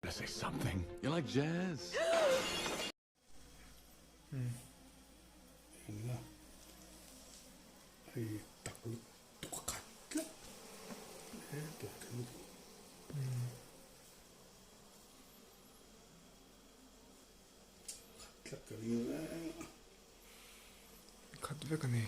to say something. You like jazz? Là ai tập lực tục khát lắm để tuổi thân khát lắm cái gì đấy khát với cái này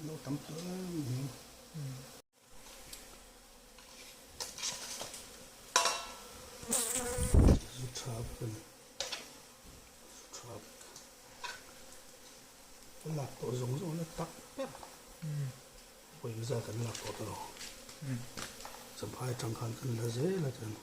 nó tắm tới rút tháp cái tháp cái lạc tổ giống giống nó tắc bếp bây giờ cái lạc tổ đó sắp hai trăm khăn cái là dễ là chân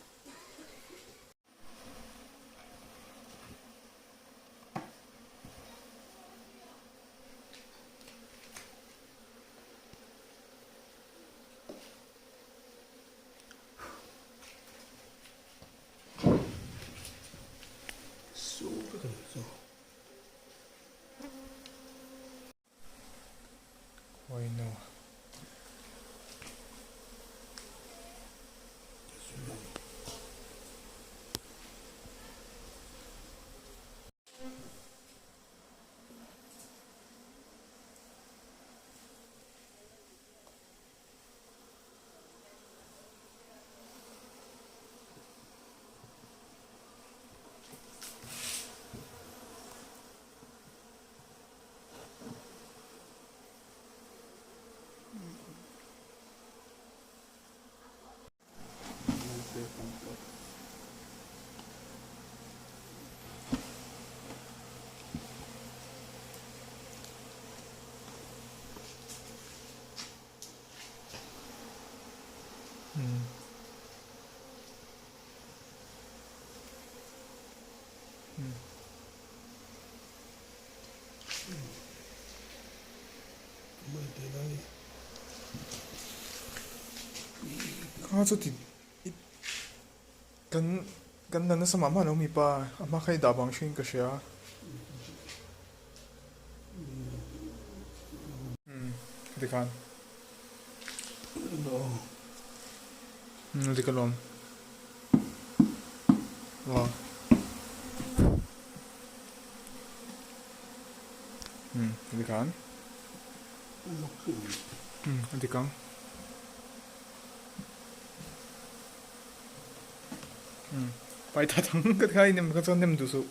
ôi no kaso ti kan na sa mama no mi pa ama kay dabang shin ka siya di kan đó di kalom wow di kan nó cứ di kan phải thật thắng cái khai nem cái chân nem đủ số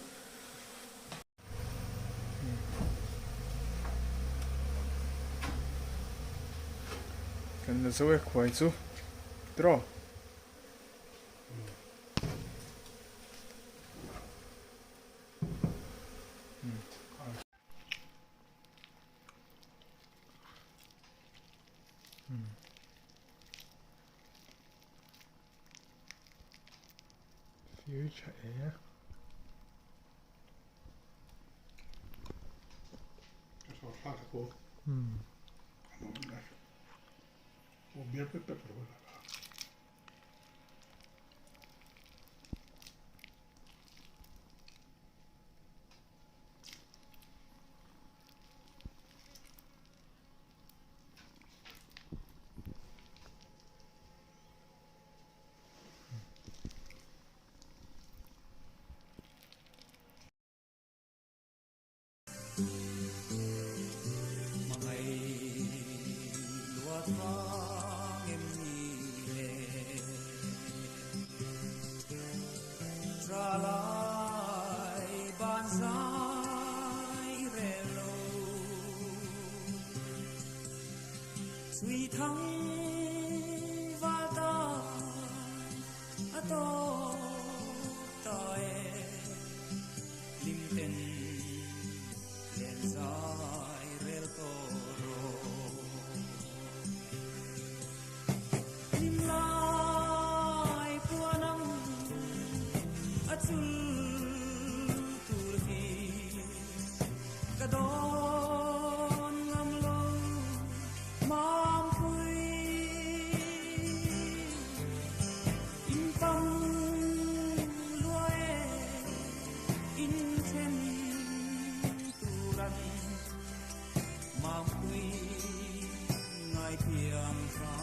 cái nó số khoai số draw future air cái số phát của nó là một biết cái tập rồi là Suy thắng và ta to tae lim ten len sai rel toro lim lai puanam achul turfi kadon ngam lo in chen tu ran ma quy ngài thiềm xa